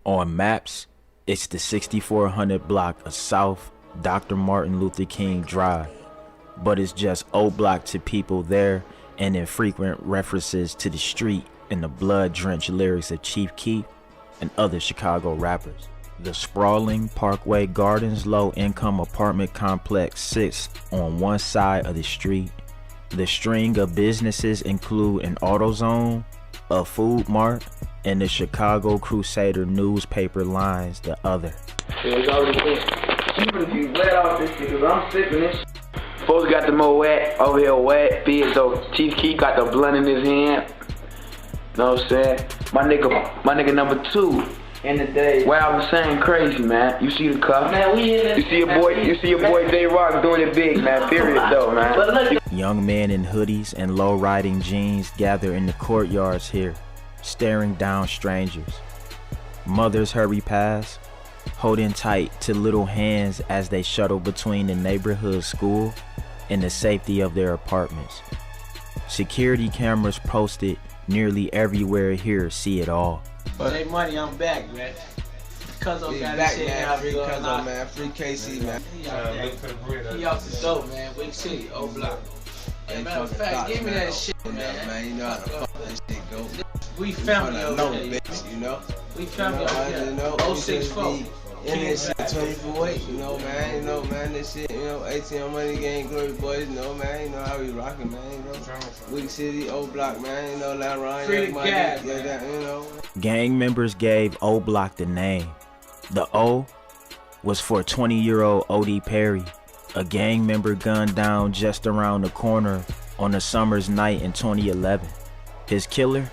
On maps, it's the 6400 block of South Dr. Martin Luther King Drive, but it's just Oblock to people there and infrequent references to the street in the blood-drenched lyrics of Chief Keef and other Chicago rappers. The sprawling Parkway Gardens low-income apartment complex sits on one side of the street. The string of businesses include an AutoZone, a Food Mart, and the Chicago Crusader newspaper lines the other. It's already in. You better be wet off this shit, cause I'm sick of this shit. Folks got the more wet, over here wet, feel so Chief Keef got the blunt in his hand. Know what I'm saying? My nigga number 2. In the day. Wow, I'm saying crazy, man. You see the cup? Man, we in this. You see your boy J-Rock doing it big, man. Period though, man. Young men in hoodies and low-riding jeans gather in the courtyards here, staring down strangers. Mothers hurry past, holding tight to little hands as they shuttle between the neighborhood school and the safety of their apartments. Security cameras posted nearly everywhere here see it all. Hey, money, I'm back, man. Cuzzo got back, his shit man. out Free there. Cuzzo, man. Free KC, man. He off the dope, man. Wick City, Oblock. Hey, matter of fact, give me that shit, man. You know how the fuck that shit go. We family over here. here. Bitch, you know? We family over here. 064. In this shit 24/8, you know, man, this shit, you know, ATM Money Gang, Glory Boys, you know, man, you know how we rockin', man, you know, Wick City, Oblock, man, you know, Lat Ryan, Free the money, gas, yeah, that, you know. Gang members gave Oblock the name. The O was for 20-year-old O.D. Perry, a gang member gunned down just around the corner on a summer's night in 2011. His killer,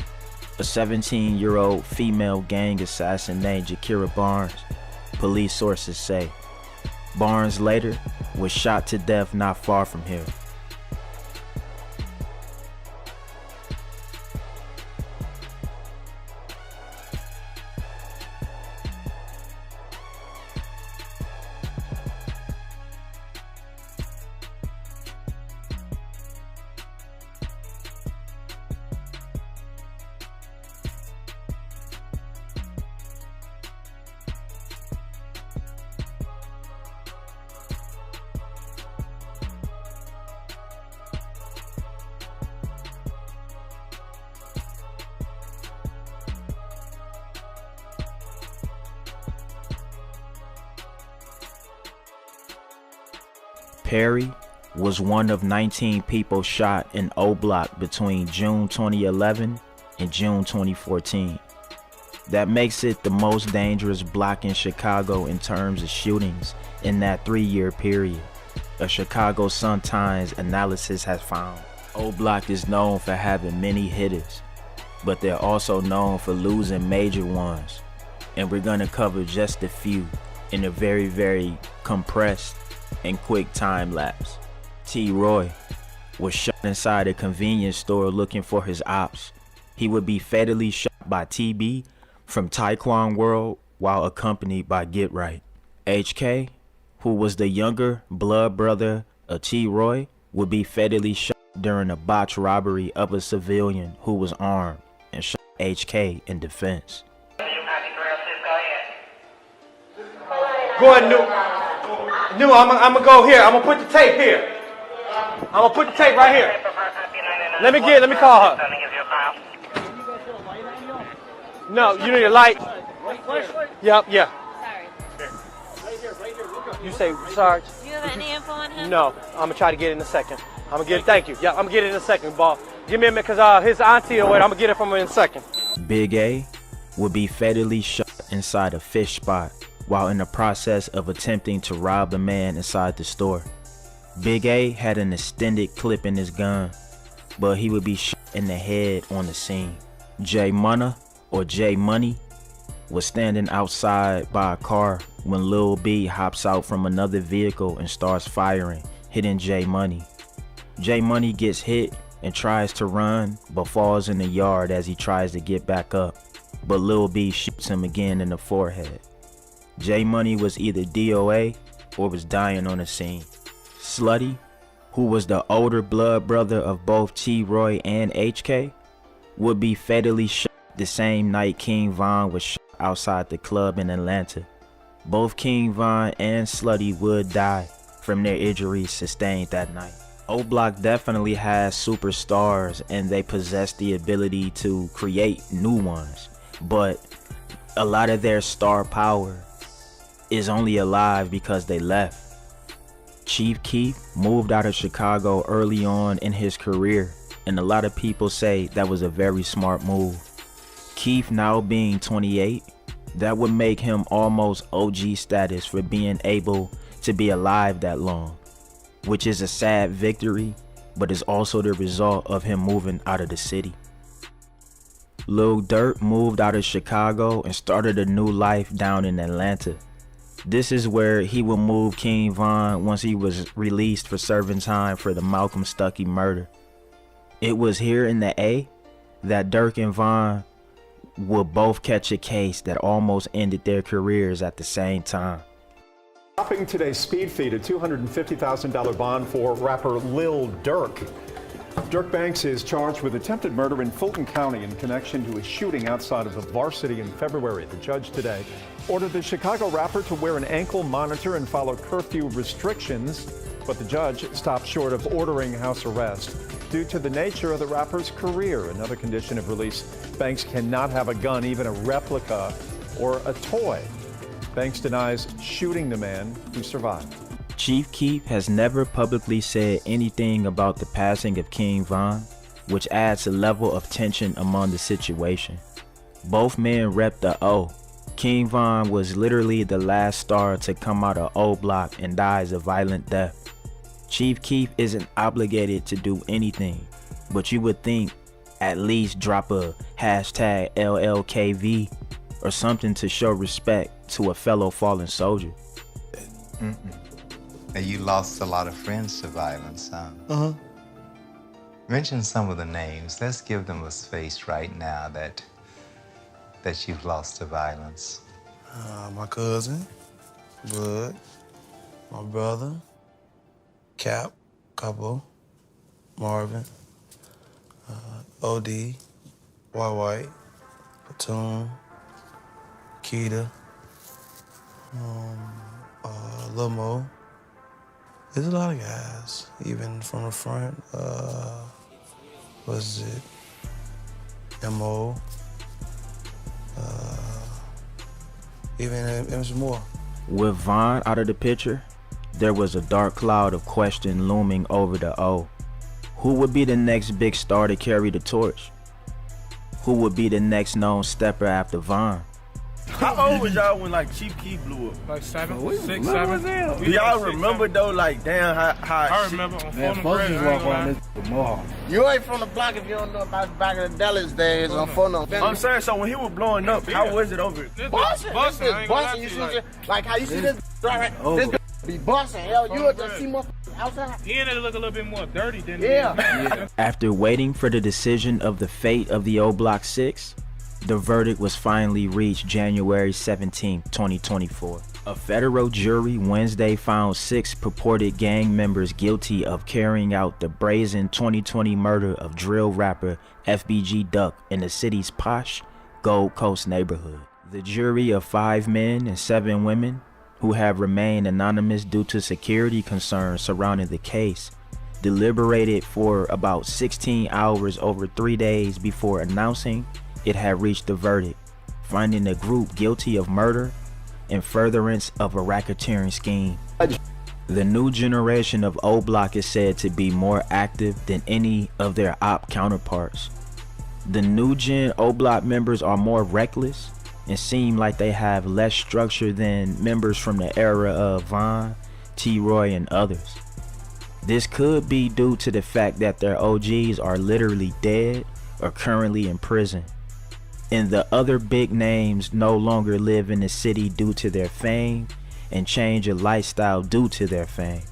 a 17-year-old female gang assassin named Jakira Barnes, police sources say. Barnes later was shot to death not far from here. Perry was one of 19 people shot in Oblock between June 2011 and June 2014. That makes it the most dangerous block in Chicago in terms of shootings in that 3-year period. A Chicago Sun-Times analysis has found Oblock is known for having many hitters, but they're also known for losing major ones. And we're gonna cover just a few in a very, very compressed and quick time lapse. T.Roy was shot inside a convenience store looking for his ops. He would be fatally shot by TB from Taekwon World while accompanied by Get Right. HK, who was the younger blood brother of T.Roy, would be fatally shot during a botched robbery of a civilian who was armed and shot HK in defense. Go ahead, New, I'm gonna go here. I'm gonna put the tape here. I'm gonna put the tape right here. Let me call her. No, you need a light. Yep, yeah. You say, Sarge? Do you have any info on him? No, I'm gonna try to get it in a second. I'm gonna get it, thank you. Yeah, I'm gonna get it in a second, boss. Give me a minute, cause his auntie or whatever, I'm gonna get it from him in a second. Big A would be fatally shot inside a fish spot while in the process of attempting to rob the man inside the store. Big A had an extended clip in his gun, but he would be shot in the head on the scene. J Munna, or J Money, was standing outside by a car when Lil B hops out from another vehicle and starts firing, hitting J Money. J Money gets hit and tries to run, but falls in the yard as he tries to get back up, but Lil B shoots him again in the forehead. J Money was either DOA or was dying on the scene. Slutty, who was the older blood brother of both T.Roy and HK, would be fatally shot the same night King Von was shot outside the club in Atlanta. Both King Von and Slutty would die from their injuries sustained that night. Oblock definitely has superstars and they possess the ability to create new ones, but a lot of their star power is only alive because they left. Chief Keef moved out of Chicago early on in his career, and a lot of people say that was a very smart move. Keef now being 28, that would make him almost OG status for being able to be alive that long, which is a sad victory, but is also the result of him moving out of the city. Lil Durk moved out of Chicago and started a new life down in Atlanta. This is where he would move King Von once he was released for serving time for the Malcolm Stuckey murder. It was here in the A that Durk and Von would both catch a case that almost ended their careers at the same time. Topping today's speed feed, a $250,000 bond for rapper Lil Durk. Durk Banks is charged with attempted murder in Fulton County in connection to a shooting outside of the Varsity in February. The judge today ordered the Chicago rapper to wear an ankle monitor and follow curfew restrictions, but the judge stopped short of ordering house arrest due to the nature of the rapper's career. Another condition of release, Banks cannot have a gun, even a replica or a toy. Banks denies shooting the man who survived. Chief Keef has never publicly said anything about the passing of King Von, which adds a level of tension among the situation. Both men rep the O. King Von was literally the last star to come out of Oblock and dies a violent death. Chief Keef isn't obligated to do anything, but you would think at least drop a hashtag LLKV or something to show respect to a fellow fallen soldier. You lost a lot of friends to violence, huh? Mention some of the names. Let's give them a space right now that you've lost to violence. My cousin, Bud, my brother, Cap, Couple, Marvin, OD, White, Platoon, Keita, Lil Mo. There's a lot of guys, even from the front. Was it MO? Even some more. With Von out of the picture, there was a dark cloud of question looming over the O. Who would be the next big star to carry the torch? Who would be the next known stepper after Von? How old was y'all when like Chief Keef blew up? Like 7, 6, 7. Do y'all remember though, like damn how I remember on phone. You ain't from the block if you don't know about back in the Dallas days on phone. I'm saying, so when he was blowing up, how was it over? Busting. You see like how you see this right? This be busting. Hell, you would just see more outside. He ended to look a little bit more dirty than After waiting for the decision of the fate of the Oblock 6, the verdict was finally reached January 17, 2024. A federal jury Wednesday found 6 purported gang members guilty of carrying out the brazen 2020 murder of drill rapper FBG Duck in the city's posh Gold Coast neighborhood. The jury of 5 men and 7 women, who have remained anonymous due to security concerns surrounding the case, deliberated for about 16 hours over 3 days before announcing it had reached the verdict, finding the group guilty of murder and furtherance of a racketeering scheme. The new generation of Oblock is said to be more active than any of their op counterparts. The new gen Oblock members are more reckless and seem like they have less structure than members from the era of Von, T.Roy, and others. This could be due to the fact that their OGs are literally dead or currently in prison, and the other big names no longer live in the city due to their fame and change of lifestyle due to their fame.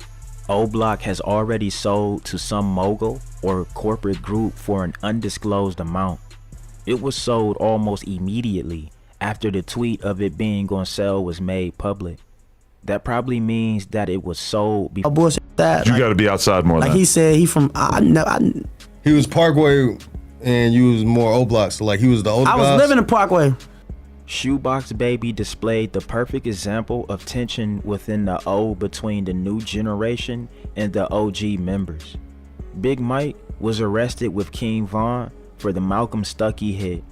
Oblock has already sold to some mogul or corporate group for an undisclosed amount. It was sold almost immediately after the tweet of it being on sale was made public. That probably means that it was sold before. Bullshit that. You gotta be outside more. Like he said, he from he was Parkway and you was more Oblock, so like he was the older guys. I was living in Parkway. Shoebox Baby displayed the perfect example of tension within the O between the new generation and the OG members. Big Mike was arrested with King Von for the Malcolm Stuckey hit.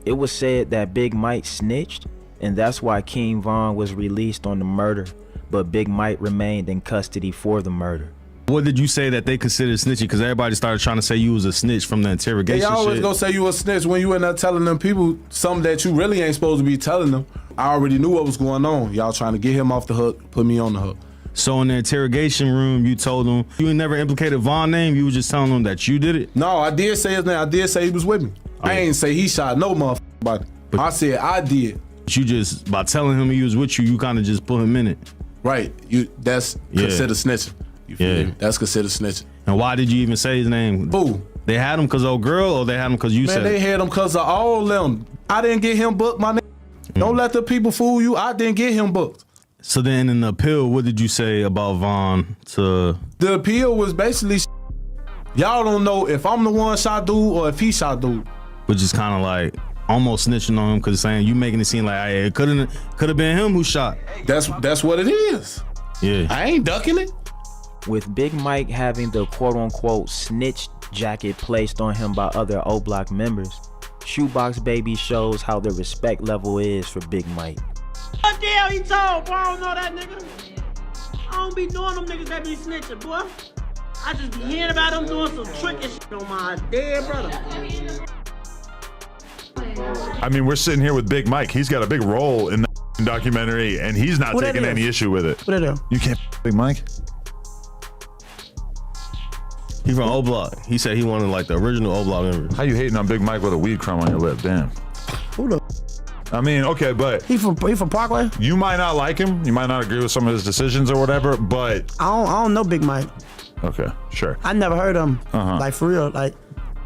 It was said that Big Mike snitched, and that's why King Von was released on the murder, but Big Mike remained in custody for the murder. What did you say that they considered snitching? Because everybody started trying to say you was a snitch from the interrogation They always shit. gonna say you a snitch when you in there telling them people something that you really ain't supposed to be telling them. I already knew what was going on. Y'all trying to get him off the hook, put me on the hook. So in the interrogation room, you told them you ain't never implicated Von's name. You was just telling them that you did it. No, I did say his name. I did say he was with me. I ain't say he shot no motherfucker body. But I said I did. You just, by telling him he was with you, you kind of just put him in it. Right. That's considered snitching. You feel me? That's considered snitching. And why did you even say his name? Boo. They had him because old girl, or they had him because you said Man, they had him because of all of them. I didn't get him booked, my nigga. Don't let the people fool you. I didn't get him booked. So then in the appeal, what did you say about Von to? The appeal was basically y'all don't know if I'm the one shot dude or if he shot dude. Which is kind of like almost snitching on him because saying you making it seem like hey, it could have been him who shot. That's what it is. Yeah. I ain't ducking it. With Big Mike having the quote-unquote snitch jacket placed on him by other Oblock members, Shoebox Baby shows how the respect level is for Big Mike. What the hell he told, bro? I don't know that nigga. I don't be doing them niggas that be snitching, boy. I just be hearing about them doing some tricky shit on my dead brother. I mean, we're sitting here with Big Mike. He's got a big role in the documentary, and he's not taking any issue with it. What they do? You can't Big Mike? He from Oblock. He said he wanted like the original Oblock members. How you hating on Big Mike with a weed crumb on your lip? Damn. Who the? I mean, okay, but He from Parkway? you might not like him. You might not agree with some of his decisions or whatever, but I don't know Big Mike. okay, sure. I never heard him. Like for real, like.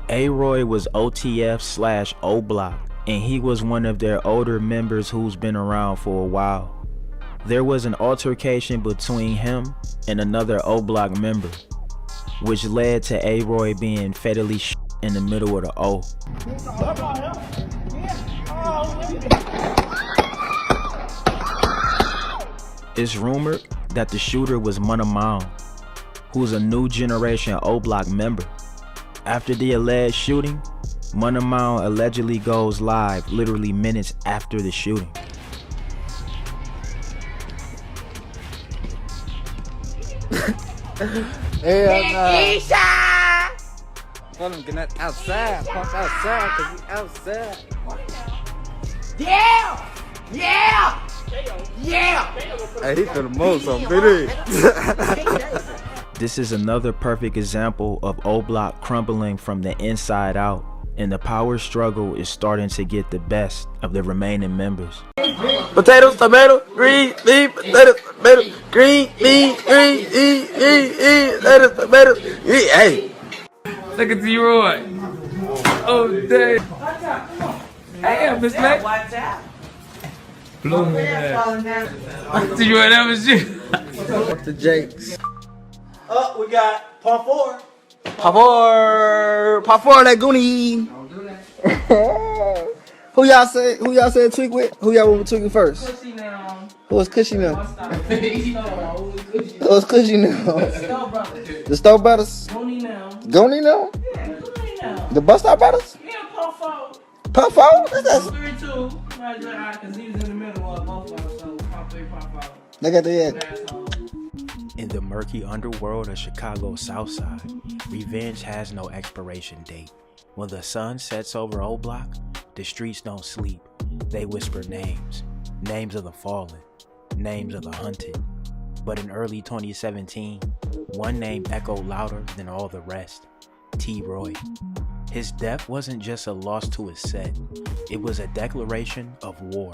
T.Roy was OTF/Oblock, and he was one of their older members who's been around for a while. There was an altercation between him and another Oblock member, which led to T.Roy being fatally shot in the middle of the O. It's rumored that the shooter was Munna Mound, who's a new generation Oblock member. After the alleged shooting, Munna Mound allegedly goes live literally minutes after the shooting. Hell no. Tell them get that outside. Punk outside, cause we outside. Yeah! Yeah! Yeah! Hey, he for the most on BD. This is another perfect example of Oblock crumbling from the inside out, and the power struggle is starting to get the best of the remaining members. Potatoes, tomato, green bean, potatoes, tomato, green bean, green potatoes, tomato, green. Hey. Look at T.Roy. Oh, damn. Hey, Miss Mack. Watch out. Blue man. T.Roy, that was you. What's the Jakes? Up, we got part 4. Part 4, that Goonie. Who y'all said tweak with? Who y'all want to tweak with first? Cushy now. Who was Cushy now? Who was Cushy now? The Stowe Brothers. Goni now. Goni now? Yeah, Goni now. The Bus Stop Brothers? Yeah, part 4. Part 4? That's 3-2. Right, because he was in the middle of both of us, so part 3, part 4. They got the In the murky underworld of Chicago's South Side, revenge has no expiration date. When the sun sets over Oblock, the streets don't sleep. They whisper names. Names of the fallen. Names of the hunted. But in early 2017, one name echoed louder than all the rest. T.Roy. His death wasn't just a loss to his set. It was a declaration of war.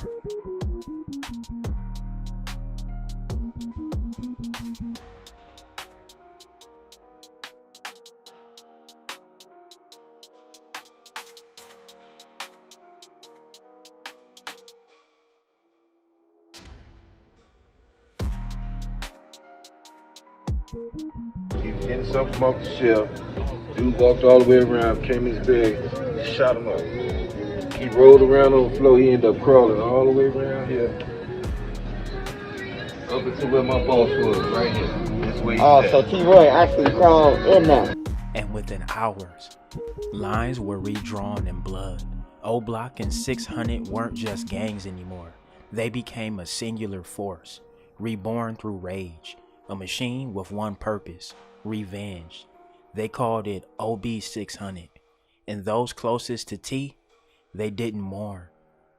He was getting something off the shelf. Dude walked all the way around, came in his bag, shot him up. He rolled around on the floor. He ended up crawling all the way around here. Up until where my boss was, right here. This way. Oh, so T.Roy actually crawled in there. And within hours, lines were redrawn in blood. Oblock and 600 weren't just gangs anymore. They became a singular force, reborn through rage, a machine with one purpose, revenge. They called it OB 600, and those closest to T, they didn't mourn.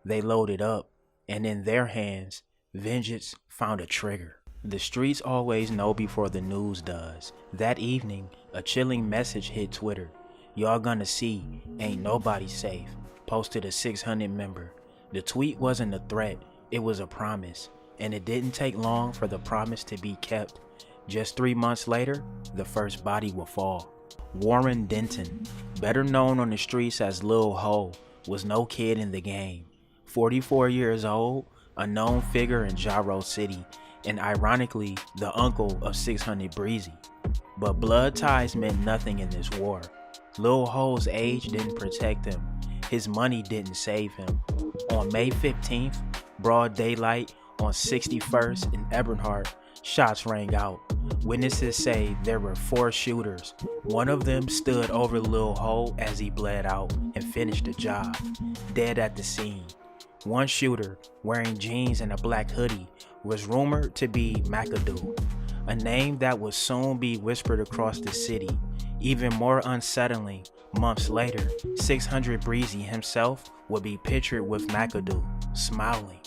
They loaded up, and in their hands, vengeance found a trigger. The streets always know before the news does. That evening, a chilling message hit Twitter. "Y'all gonna see, ain't nobody safe," posted a 600 member. The tweet wasn't a threat, it was a promise, and it didn't take long for the promise to be kept. Just 3 months later, the first body would fall. Warren Denton, better known on the streets as Lil Ho, was no kid in the game. 44 years old, a known figure in Jaro City, and ironically, the uncle of 600 Breezy. But blood ties meant nothing in this war. Lil Ho's age didn't protect him. His money didn't save him. On May 15th, broad daylight, on 61st and Eberhard, shots rang out. Witnesses say there were 4 shooters. One of them stood over Lil Ho as he bled out and finished the job, dead at the scene. One shooter, wearing jeans and a black hoodie, was rumored to be McAdoo, a name that would soon be whispered across the city. Even more unsettling, months later, 600 Breezy himself would be pictured with McAdoo, smiling.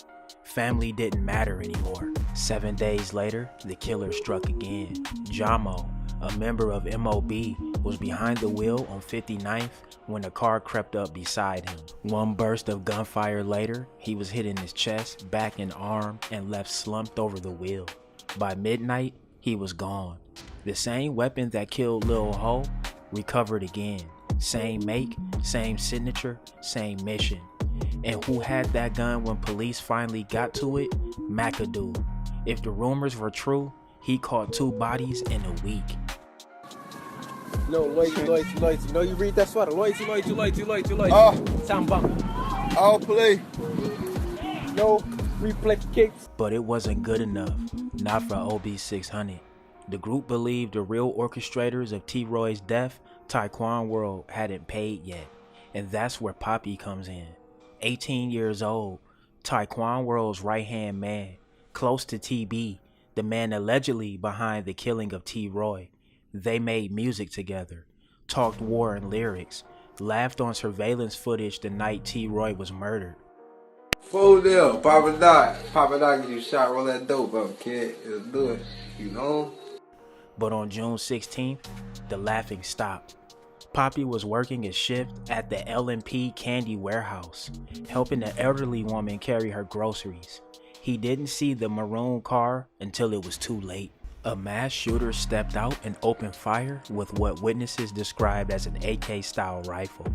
Family didn't matter anymore. 7 days later, the killer struck again. Jamo, a member of MOB, was behind the wheel on 59th when a car crept up beside him. One burst of gunfire later, he was hit in his chest, back and arm, and left slumped over the wheel. By midnight, he was gone. The same weapon that killed Lil Ho recovered again. Same make, same signature, same mission. And who had that gun when police finally got to it? McAdoo. If the rumors were true, he caught 2 bodies in a week. No, loyalty. You know you read that sweater. Loyalty. Time bomb. All play. No reflex kicks. But it wasn't good enough. Not for OB 600. The group believed the real orchestrators of T.Roy's death, Taekwon World, hadn't paid yet. And that's where Poppy comes in. 18 years old, Taekwon World's right-hand man, close to TB, the man allegedly behind the killing of T.Roy. They made music together, talked war and lyrics, laughed on surveillance footage the night T.Roy was murdered. Full deal, Papa Doc. Papa Doc, you shot, roll that dope up, kid. Let's do it. You know? But on June 16th, the laughing stopped. Poppy was working a shift at the L&P Candy Warehouse, helping an elderly woman carry her groceries. He didn't see the maroon car until it was too late. A mass shooter stepped out and opened fire with what witnesses described as an AK-style rifle.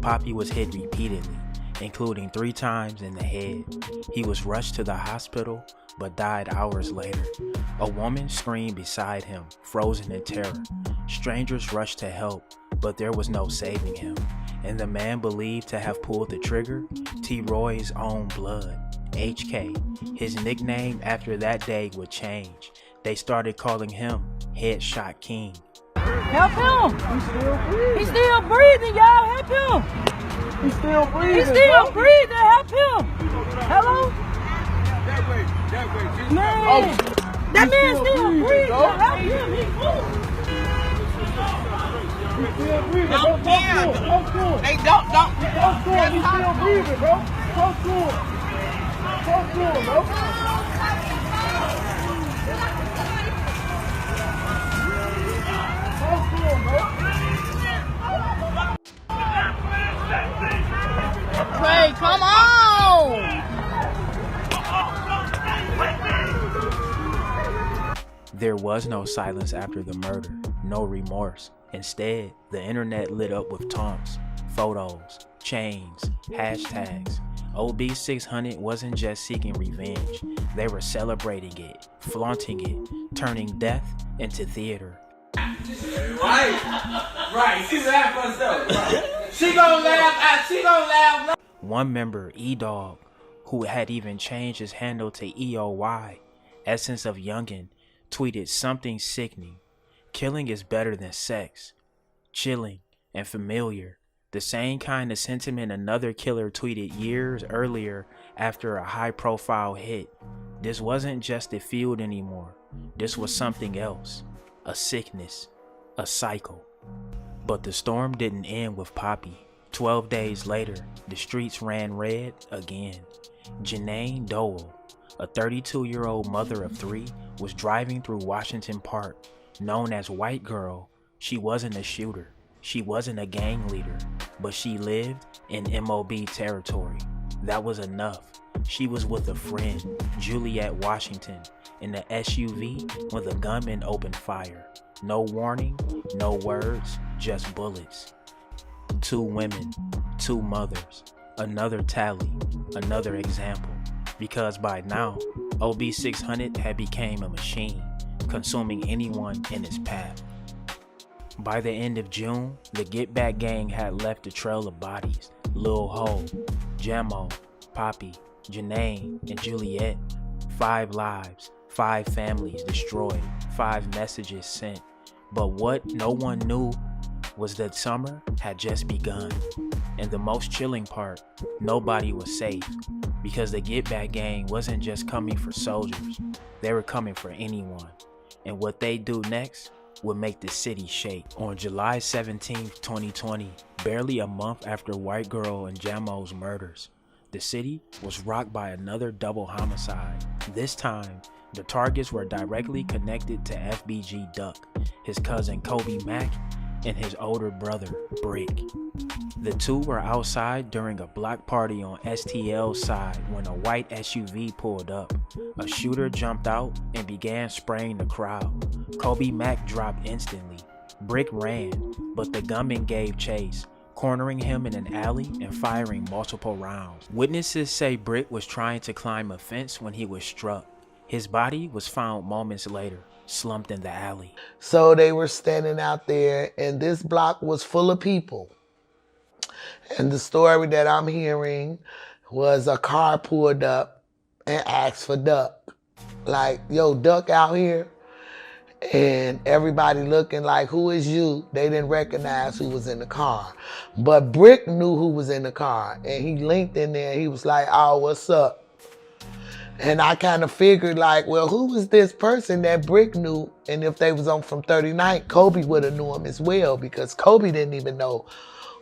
Poppy was hit repeatedly, including 3 times in the head. He was rushed to the hospital, but died hours later. A woman screamed beside him, frozen in terror. Strangers rushed to help, but there was no saving him. And the man believed to have pulled the trigger, T.Roy's own blood, HK. His nickname after that day would change. They started calling him Headshot King. Help him! He's still breathing, y'all. Help him! He's still breathing. He's still breathing. Help him! Hello? That way. Man, Oh, that man's still still breathing, breathing. dog. Help him! He's moving. He's still breathing, bro. Talk to him. Hey, don't. Talk to him. He's still breathing, bro. Talk to him, bro. Ray, come on! There was no silence after the murder, no remorse. Instead, the internet lit up with taunts, photos, chains, hashtags. OB 600 wasn't just seeking revenge, they were celebrating it, flaunting it, turning death into theater. Right. She laugh herself. Right. She gonna laugh. One member, E-Dog, who had even changed his handle to EOY, Essence of Youngin, tweeted something sickening. Killing is better than sex. Chilling and familiar. The same kind of sentiment another killer tweeted years earlier after a high-profile hit. This wasn't just a feud anymore. This was something else. A sickness. A cycle. But the storm didn't end with Poppy. 12 days later, the streets ran red again. Janae Dowell, a 32-year-old mother of 3, was driving through Washington Park. Known as White Girl, she wasn't a shooter. She wasn't a gang leader, but she lived in MOB territory. That was enough. She was with a friend, Juliet Washington, in the SUV when the gunman opened fire. No warning, no words, just bullets. 2 women, 2 mothers, another tally, another example. Because by now, OB600 had become a machine, consuming anyone in its path. By the end of June, the Get Back gang had left a trail of bodies. Lil Ho, Jamo, Poppy, Janae, and Juliet. 5 lives, 5 families destroyed, 5 messages sent. But what no one knew was that summer had just begun. And the most chilling part, nobody was safe. Because the Get Back gang wasn't just coming for soldiers, they were coming for anyone. And what they do next would make the city shake. On July 17, 2020, barely a month after White Girl and Jamo's murders, the city was rocked by another double homicide. This time, the targets were directly connected to FBG Duck, his cousin Kobe Mack, and his older brother, Brick. The 2 were outside during a block party on STL's side when a white SUV pulled up. A shooter jumped out and began spraying the crowd. Kobe Mack dropped instantly. Brick ran, but the gunman gave chase, cornering him in an alley and firing multiple rounds. Witnesses say Brick was trying to climb a fence when he was struck. His body was found moments later, slumped in the alley. So they were standing out there, and this block was full of people. And the story that I'm hearing was a car pulled up and asked for Duck. Like, yo, Duck out here? And everybody looking like, who is you? They didn't recognize who was in the car. But Brick knew who was in the car. And he linked in there. He was like, oh, what's up? And I kind of figured like, well, who was this person that Brick knew? And if they was on from 39th, Kobe would have knew him as well, because Kobe didn't even know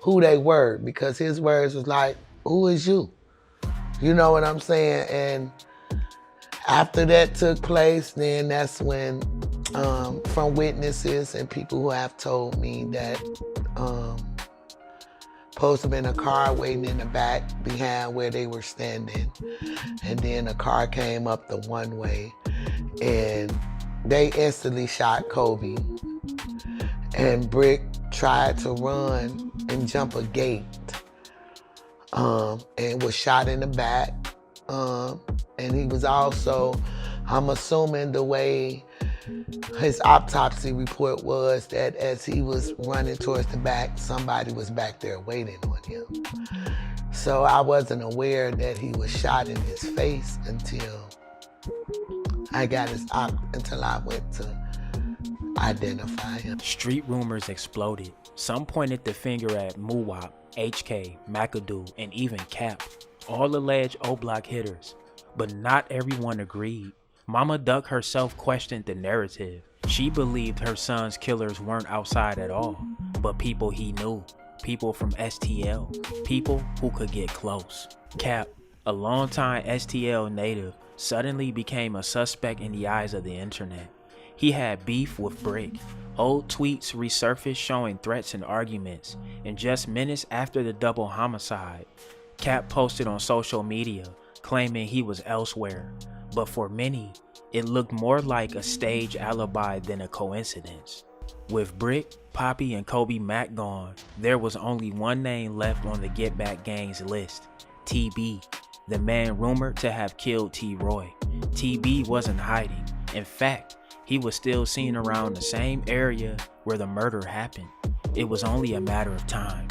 who they were, because his words was like, who is you? You know what I'm saying? And after that took place, then that's when, from witnesses and people who have told me that supposed to have been a car waiting in the back behind where they were standing. And then a car came up the one way and they instantly shot Kobe. And Brick tried to run and jump a gate and was shot in the back. And he was also, I'm assuming the way his autopsy report was that as he was running towards the back, somebody was back there waiting on him. So I wasn't aware that he was shot in his face until I went to identify him. Street rumors exploded. Some pointed the finger at Muwop, HK, McAdoo, and even Cap, all alleged Oblock hitters. But not everyone agreed. Mama Duck herself questioned the narrative. She believed her son's killers weren't outside at all, but people he knew, people from STL, people who could get close. Cap, a longtime STL native, suddenly became a suspect in the eyes of the internet. He had beef with Brick. Old tweets resurfaced showing threats and arguments, and just minutes after the double homicide, Cap posted on social media claiming he was elsewhere. But for many, it looked more like a staged alibi than a coincidence. With Brick, Poppy, and Kobe Mack gone, there was only one name left on the Get Back gang's list, TB, the man rumored to have killed T.Roy. TB wasn't hiding. In fact, he was still seen around the same area where the murder happened. It was only a matter of time.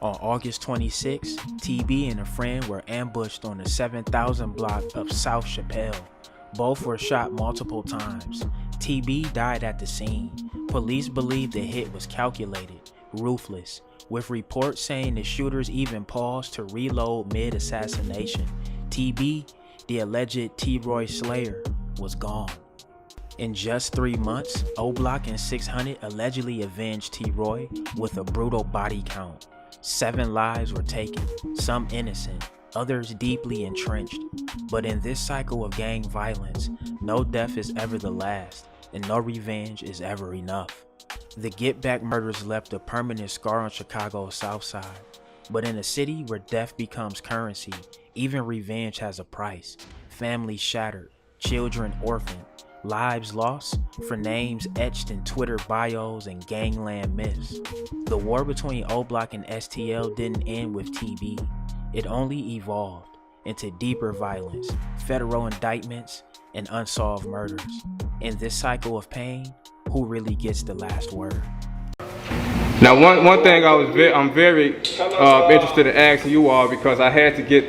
On August 26, TB and a friend were ambushed on the 7000 block of South Chappelle. Both were shot multiple times. TB died at the scene. Police believe the hit was calculated, ruthless, with reports saying the shooters even paused to reload mid-assassination. TB, the alleged T.Roy slayer, was gone. In just 3 months, Oblock and 600 allegedly avenged T.Roy with a brutal body count. 7 lives were taken, some innocent, others deeply entrenched. But in this cycle of gang violence, no death is ever the last, and no revenge is ever enough. The Get Back murders left a permanent scar on Chicago's South Side. But in a city where death becomes currency, even revenge has a price. Families shattered, children orphaned, lives lost for names etched in Twitter bios and gangland myths. The war between Oblock and STL didn't end with TB. It only evolved into deeper violence, federal indictments, and unsolved murders. In this cycle of pain, who really gets the last word? Now, one thing I'm very interested in asking you all, because I had to get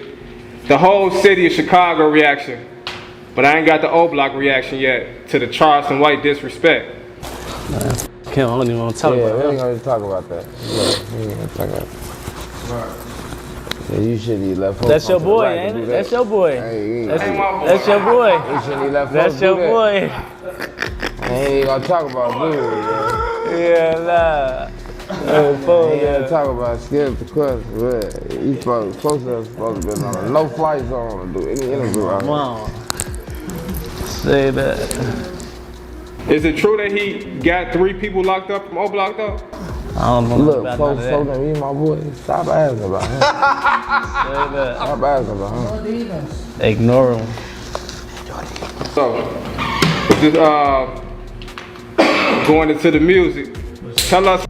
the whole city of Chicago reaction, but I ain't got the Oblock reaction yet to the Charleston White disrespect. Kim, I don't even want to talk about we that. ain't gonna talk about that. Yeah, we ain't gonna talk about that. Yeah, you shouldn't have left. That's your boy, ain't it? That's your boy. That's your boy. You shouldn't have left. That's your boy. I ain't gonna talk about blue. Yeah, nah. Ain't gonna talk about skip the question. You supposed to be on a no flight zone to do any interview out here. Say that. Is it true that he got 3 people locked up from Oblock though? I don't know. Look, folks told him, you my boy. Stop asking about him. Stop asking about him. Ignore him. So, just going into the music. Tell us.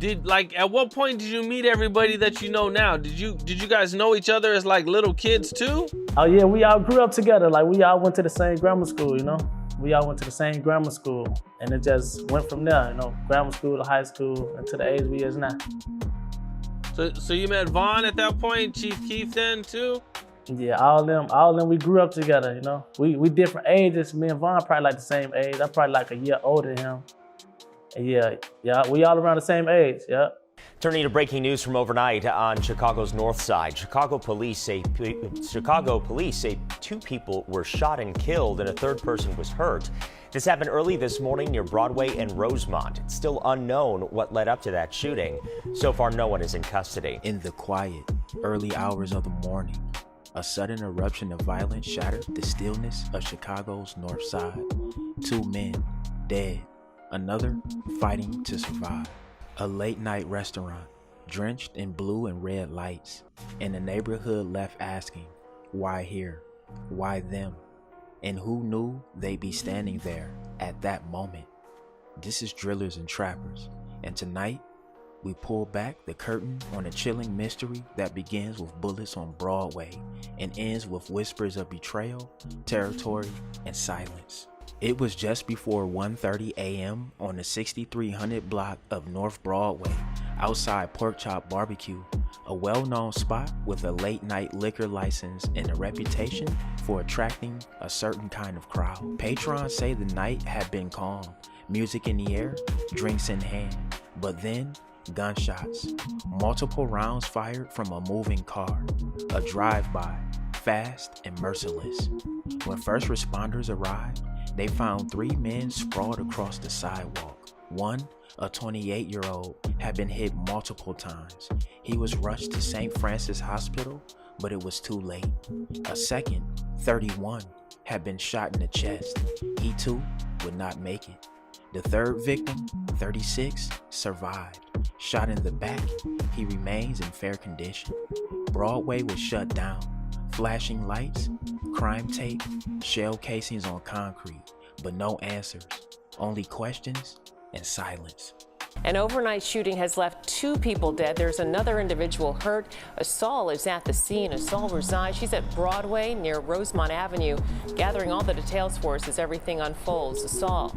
At what point did you meet everybody that you know now? Did you guys know each other as like little kids too? Oh yeah, we all grew up together. Like we all went to the same grammar school, you know? We all went to the same grammar school, and it just went from there, you know, grammar school to high school, and to the age we is now. So you met Vaughn at that point, Chief Keef then too? Yeah, all them, we grew up together, you know. We different ages. Me and Vaughn probably like the same age. I'm probably like a year older than him. And yeah, we all around the same age, yeah. Turning to breaking news from overnight on Chicago's north side. Chicago police say 2 people were shot and killed and a 3rd person was hurt. This happened early this morning near Broadway and Rosemont. It's still unknown what led up to that shooting. So far, no one is in custody. In the quiet, early hours of the morning, a sudden eruption of violence shattered the stillness of Chicago's north side. 2 men dead, another fighting to survive. A late-night restaurant, drenched in blue and red lights, and the neighborhood left asking, why here? Why them? And who knew they'd be standing there at that moment? This is Drillers and Trappers, and tonight, we pull back the curtain on a chilling mystery that begins with bullets on Broadway and ends with whispers of betrayal, territory, and silence. It was just before 1:30 a.m. on the 6300 block of North Broadway, outside Porkchop BBQ, a well-known spot with a late-night liquor license and a reputation for attracting a certain kind of crowd. Patrons say the night had been calm, music in the air, drinks in hand, but then gunshots, multiple rounds fired from a moving car, a drive-by, fast and merciless. When first responders arrived, they found 3 men sprawled across the sidewalk. One, a 28-year-old, had been hit multiple times. He was rushed to St. Francis Hospital, but it was too late. A second, 31, had been shot in the chest. He too would not make it. The 3rd victim, 36, survived. Shot in the back, he remains in fair condition. Broadway was shut down. Flashing lights, crime tape, shell casings on concrete, but no answers, only questions and silence. An overnight shooting has left 2 people dead. There's another individual hurt. Asal is at the scene. Asal resides. She's at Broadway near Rosemont Avenue, gathering all the details for us as everything unfolds. Asal.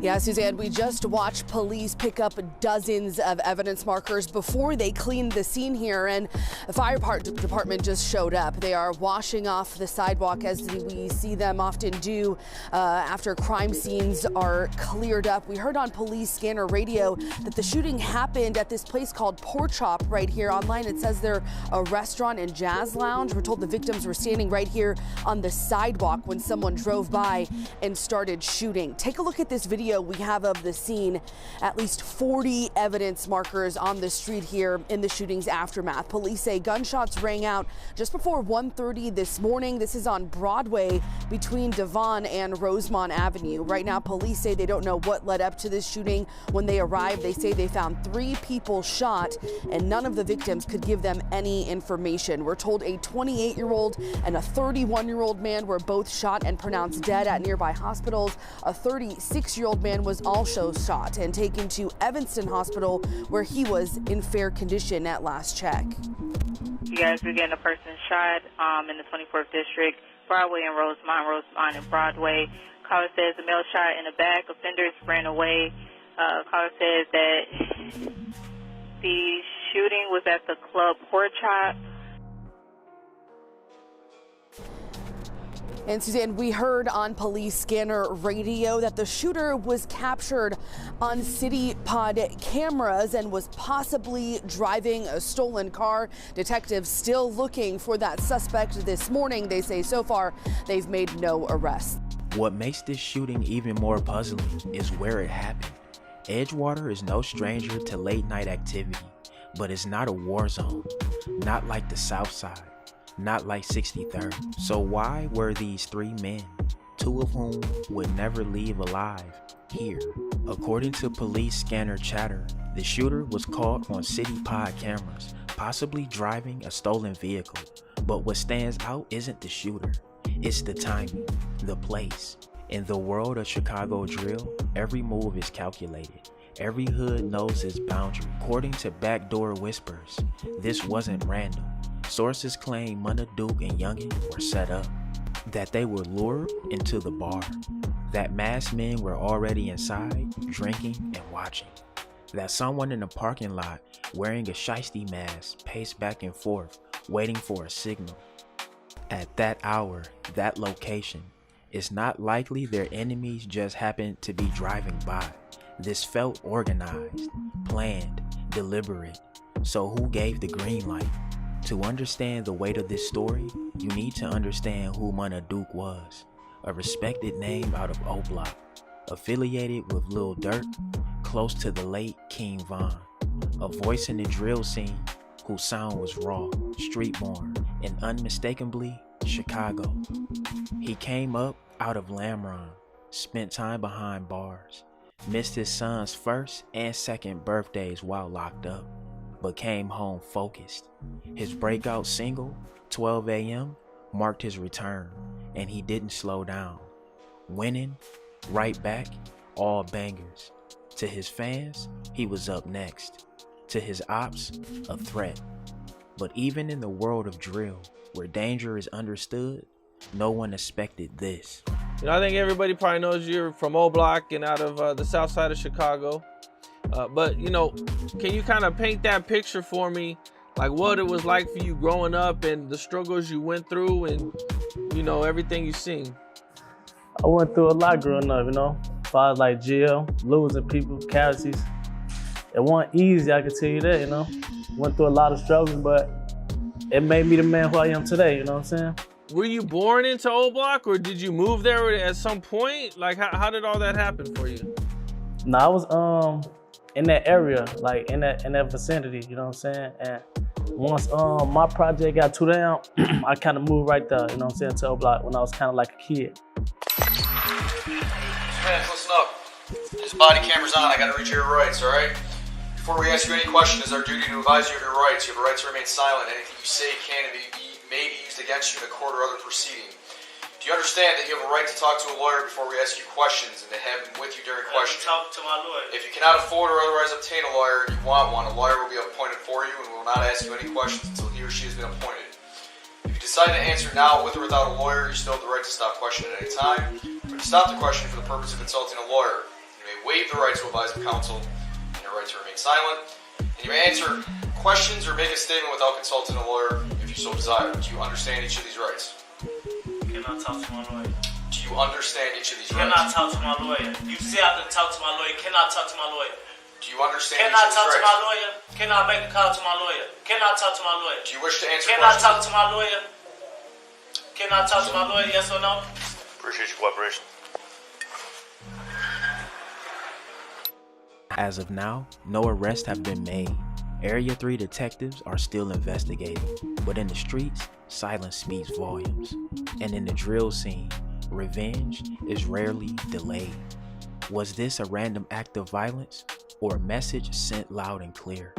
Yeah, Suzanne, we just watched police pick up dozens of evidence markers before they cleaned the scene here, and the fire department just showed up. They are washing off the sidewalk as we see them often do after crime scenes are cleared up. We heard on police scanner radio that the shooting happened at this place called Porkchop right here. Online it says they're a restaurant and jazz lounge. We're told the victims were standing right here on the sidewalk when someone drove by and started shooting. Take a look at this video we have of the scene. At least 40 evidence markers on the street here in the shooting's aftermath. Police say gunshots rang out just before 1:30 this morning. This is on Broadway between Devon and Rosemont Avenue. Right now, police say they don't know what led up to this shooting. When they arrived, they say they found 3 people shot, and none of the victims could give them any information. We're told a 28-year-old and a 31-year-old man were both shot and pronounced dead at nearby hospitals. A 36-year-old man was also shot and taken to Evanston Hospital, where he was in fair condition at last check. You guys are getting a person shot in the 24th District, Broadway and Rosemont and Broadway. Caller says the male shot in the back. Offenders ran away. Caller says that the shooting was at the club Porkchop. And Suzanne, we heard on police scanner radio that the shooter was captured on City Pod cameras and was possibly driving a stolen car. Detectives still looking for that suspect this morning. They say so far they've made no arrests. What makes this shooting even more puzzling is where it happened. Edgewater is no stranger to late night activity, but it's not a war zone, not like the South Side. Not like 63rd. So why were these 3 men, 2 of whom would never leave alive, here? According to police scanner chatter, the shooter was caught on City Pod cameras, possibly driving a stolen vehicle. But what stands out isn't the shooter, it's the timing, the place. In the world of Chicago drill, every move is calculated. Every hood knows its boundary. According to backdoor whispers, this wasn't random. Sources claim Munna Duke and Youngin were set up, that they were lured into the bar, that masked men were already inside, drinking and watching, that someone in the parking lot wearing a shiesty mask paced back and forth, waiting for a signal. At that hour, that location, it's not likely their enemies just happened to be driving by. This felt organized, planned, deliberate. So who gave the green light? To understand the weight of this story, you need to understand who Munna Duke was. A respected name out of Oblock, affiliated with Lil Durk, close to the late King Von. A voice in the drill scene whose sound was raw, street-born, and unmistakably Chicago. He came up out of Lamron, spent time behind bars, missed his son's first and second birthdays while locked up, but came home focused. His breakout single, 12 a.m., marked his return, and he didn't slow down. Winning, right back, all bangers. To his fans, he was up next. To his ops, a threat. But even in the world of drill, where danger is understood, no one expected this. You know, I think everybody probably knows you're from Oblock and out of the south side of Chicago. But, you know, can you kind of paint that picture for me? Like what it was like for you growing up and the struggles you went through and, you know, everything you've seen. I went through a lot growing up, you know. As far as like jail, losing people, casualties. It wasn't easy, I can tell you that, you know. Went through a lot of struggles, but it made me the man who I am today, you know what I'm saying? Were you born into Oblock or did you move there at some point? Like how did all that happen for you? No, I was in that area, like in that vicinity, you know what I'm saying? And once my project got too down, I kind of moved right there, you know what I'm saying, to Oblock when I was kind of like a kid. Man, listen up. This body camera's on. I gotta read your rights, all right? Before we ask you any questions, it's our duty to advise you of your rights. You have a right to remain silent. Anything you say can and may be used against you in a court or other proceeding. Do you understand that you have a right to talk to a lawyer before we ask you questions and to have him with you during questioning? Talk to my lawyer. If you cannot afford or otherwise obtain a lawyer and you want one, a lawyer will be appointed for you and will not ask you any questions until he or she has been appointed. If you decide to answer now with or without a lawyer, you still have the right to stop questioning at any time, or to stop the question for the purpose of consulting a lawyer. You may may waive the right to advise of counsel and your right to remain silent. And you may answer questions or make a statement without consulting a lawyer if you so desire. Do you understand each of these rights? Cannot talk to my lawyer. Do you understand each of these rights? Cannot talk to my lawyer. You say I can talk to my lawyer. Cannot talk to my lawyer. Do you understand Cannot each of talk these to my rights? lawyer. Cannot make a call to my lawyer. Cannot talk to my lawyer. Do you wish to answer Cannot questions? talk to my lawyer. Cannot talk to my lawyer. Yes or no? Appreciate your cooperation. As of now, no arrests have been made. Area 3 detectives are still investigating, but in the streets, silence speaks volumes. And in the drill scene, revenge is rarely delayed. Was this a random act of violence or a message sent loud and clear?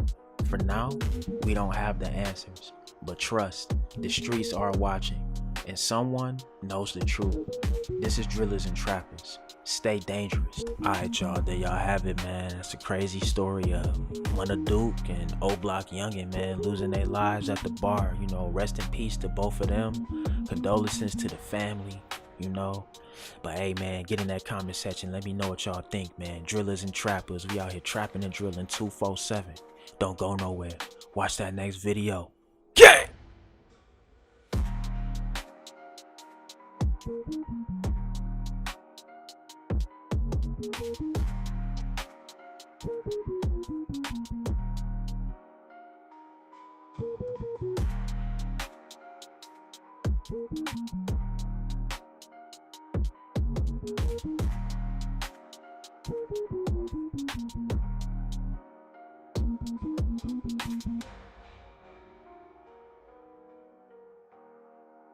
For now, we don't have the answers, but trust, the streets are watching, and someone knows the truth. This is Drillers and Trappers. Stay dangerous. Alright, y'all, there y'all have it, man. That's a crazy story of Duke and Oblock Youngin, man, losing their lives at the bar. You know, rest in peace to both of them. Condolences to the family, you know. But hey, man, get in that comment section. Let me know what y'all think, man. Drillers and Trappers, we out here trapping and drilling 247. Don't go nowhere. Watch that next video. Yeah!